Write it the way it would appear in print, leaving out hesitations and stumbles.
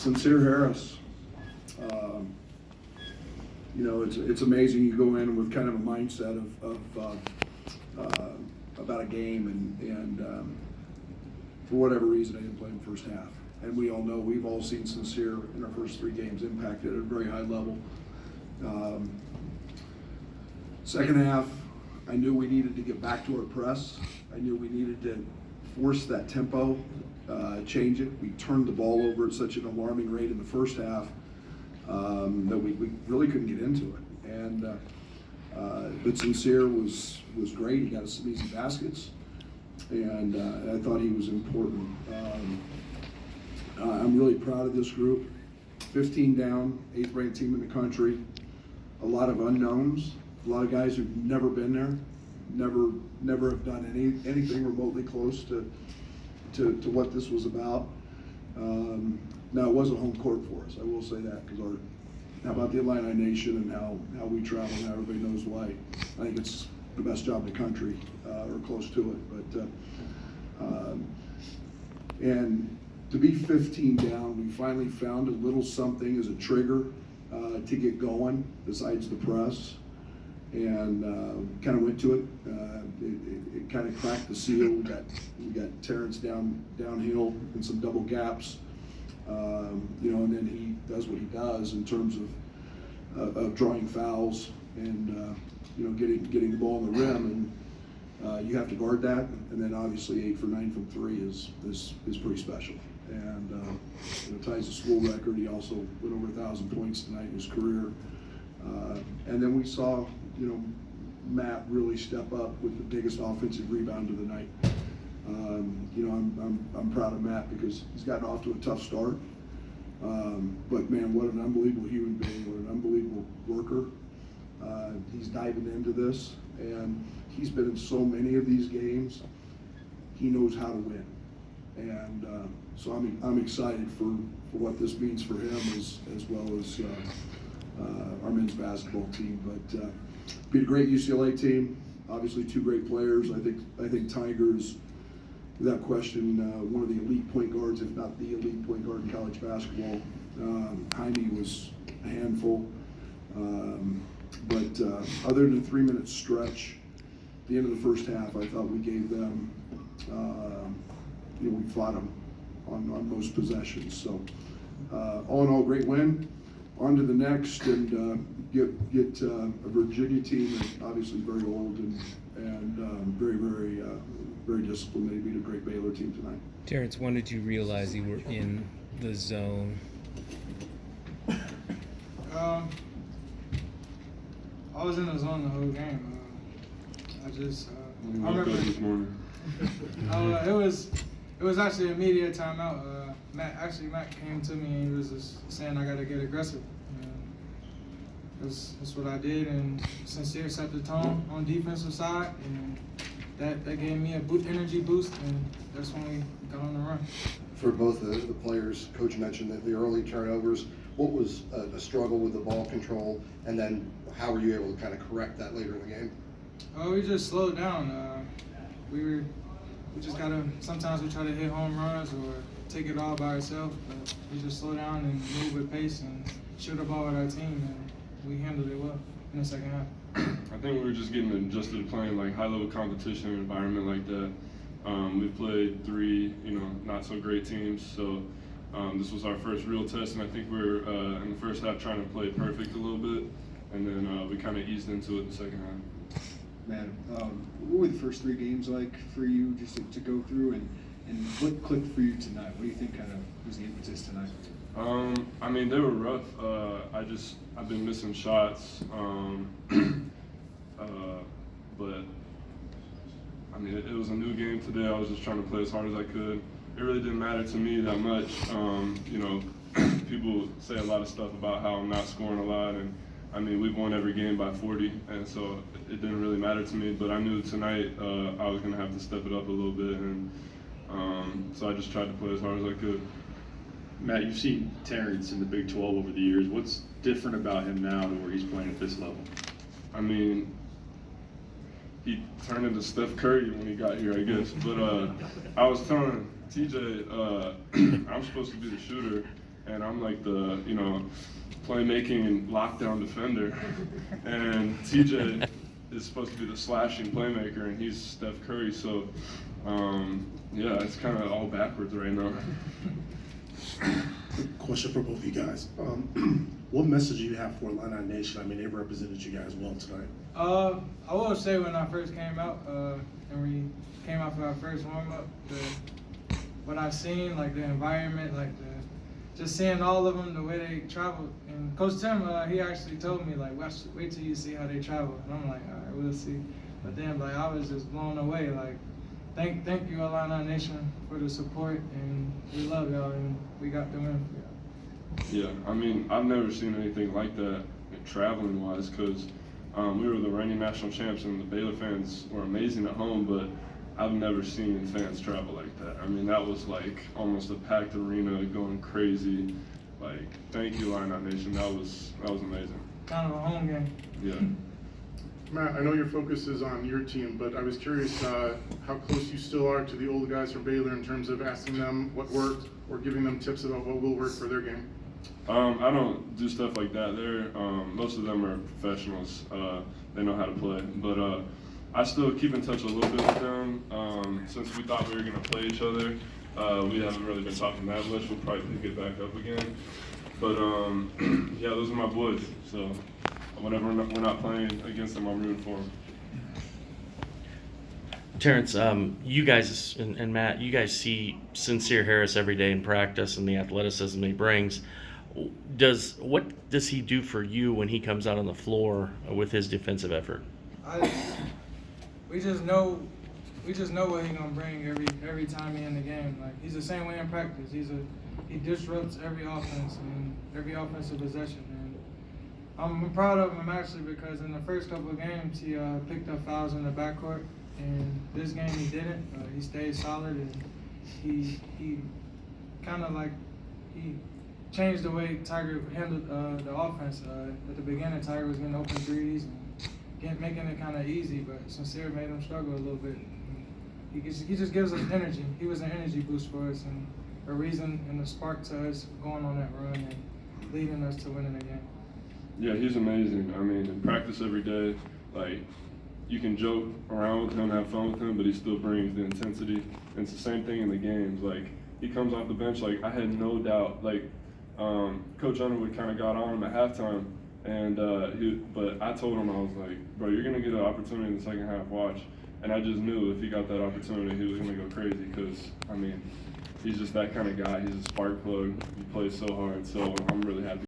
Sincere Harris. You know, it's amazing. You go in with kind of a mindset about a game, and for whatever reason, I didn't play him first half. And we all know, we've all seen Sincere in our first 3 games impacted at a very high level. Second half, I knew we needed to get back to our press. I knew we needed to force that tempo, change it. We turned the ball over at such an alarming rate in the first half that we really couldn't get into it. And but Sincere was great. He got us some easy baskets, and I thought he was important. I'm really proud of this group. 15 down, 8th ranked team in the country. A lot of unknowns. A lot of guys who've never been there, never have done anything remotely close to what this was about. Now, it was a home court for us, I will say that, because how about the Illini Nation and how we travel and how everybody knows why. I think it's the best job in the country, or close to it. But and to be 15 down, we finally found a little something as a trigger to get going besides the press. And kind of went to it. It kind of cracked the seal. We got Terrence downhill in some double gaps, you know, and then he does what he does in terms of drawing fouls and you know, getting the ball in the rim, and you have to guard that. And then obviously 8 for 9 from 3 is pretty special, and you know, ties the school record. He also went over 1,000 points tonight in his career. And then we saw, you know, Matt really step up with the biggest offensive rebound of the night. You know, I'm proud of Matt because he's gotten off to a tough start. But man, what an unbelievable human being, what an unbelievable worker. He's diving into this, and he's been in so many of these games. He knows how to win, and so I'm excited for what this means for him as well as our men's basketball team. But beat a great UCLA team. Obviously, 2 great players. I think Tiger's, without question, one of the elite point guards, if not the elite point guard in college basketball. Jaime was a handful. But other than a 3-minute stretch, at the end of the first half, I thought we gave them, you know, we fought them on most possessions. So all in all, great win. On to the next, and get a Virginia team that obviously very old and very disciplined. They beat a great Baylor team tonight. Terrence, when did you realize you were in the zone? I was in the zone the whole game. I remember this morning. It was actually a media timeout. Matt came to me and he was just saying I got to get aggressive. That's what I did, and Sincere set the tone on defensive side, and that gave me a energy boost, and that's when we got on the run. For both the players, Coach mentioned that the early turnovers. What was a struggle with the ball control, and then how were you able to kind of correct that later in the game? We just slowed down. We just gotta, sometimes we try to hit home runs or take it all by ourselves, but we just slow down and move with pace and shoot the ball with our team, and we handled it well in the second half. I think we were just getting adjusted to playing like high-level competition environment like that. We played 3, you know, not so great teams, so this was our first real test, and I think we were in the first half trying to play perfect a little bit, and then we kind of eased into it in the second half. Man, what were the first 3 games like for you, just to go through, and what clicked for you tonight? What do you think kind of was the impetus tonight? I mean, they were rough. I've been missing shots, but I mean, it was a new game today. I was just trying to play as hard as I could. It really didn't matter to me that much. You know, people say a lot of stuff about how I'm not scoring a lot, and I mean, we've won every game by 40, and so it didn't really matter to me. But I knew tonight I was gonna have to step it up a little bit, and so I just tried to play as hard as I could. Matt, you've seen Terrence in the Big 12 over the years. What's different about him now to where he's playing at this level? I mean, he turned into Steph Curry when he got here, I guess. But I was telling TJ, I'm supposed to be the shooter, and I'm like the, you know, playmaking lockdown defender, and TJ is supposed to be the slashing playmaker, and he's Steph Curry. So, yeah, it's kind of all backwards right now. Question for both of you guys. What message do you have for Illini Nation? I mean, they represented you guys well tonight. I will say when I first came out, and we came out for our first warm-up, what I've seen, like the environment, like just seeing all of them, the way they travel. And Coach Tim, he actually told me, like, wait till you see how they travel. And I'm like, all right, we'll see. But then, like, I was just blown away. Like, thank you, Illini Nation, for the support, and we love y'all, and we got the win for y'all. Yeah, I mean, I've never seen anything like that traveling-wise, because we were the reigning national champs, and the Baylor fans were amazing at home, but I've never seen fans travel like that. I mean, that was like almost a packed arena going crazy. Like, thank you, Illini Nation. That was amazing. Kind of a home game. Yeah. Matt, I know your focus is on your team, but I was curious how close you still are to the older guys from Baylor in terms of asking them what worked or giving them tips about what will work for their game. I don't do stuff like that. Most of them are professionals. They know how to play. But I still keep in touch a little bit with them. Since we thought we were going to play each other, we haven't really been talking that much. We'll probably pick it back up again. But yeah, those are my boys. So whenever we're not playing against them, I'm rooting for them. Terrence, you guys and Matt, you guys see Sincere Harris every day in practice and the athleticism he brings. What does he do for you when he comes out on the floor with his defensive effort? We just know what he's gonna bring every time he in the game. Like, he's the same way in practice. He disrupts every offense and every offensive possession. And I'm proud of him actually, because in the first couple of games he picked up fouls in the backcourt, and this game he didn't. He stayed solid, and he kind of like he changed the way Tiger handled the offense. At the beginning, Tiger was getting open threes and making it kind of easy, but Sincere made him struggle a little bit. He just gives us energy. He was an energy boost for us, and a reason and a spark to us going on that run and leading us to winning the game. Yeah, he's amazing. I mean, in practice every day, like, you can joke around with him, have fun with him, but he still brings the intensity. And it's the same thing in the games. Like, he comes off the bench, like, I had no doubt. Like, Coach Underwood kind of got on him at halftime, and but I told him, I was like, bro, you're going to get an opportunity in the second half, watch. And I just knew if he got that opportunity, he was going to go crazy because, I mean, he's just that kind of guy. He's a spark plug. He plays so hard, so I'm really happy.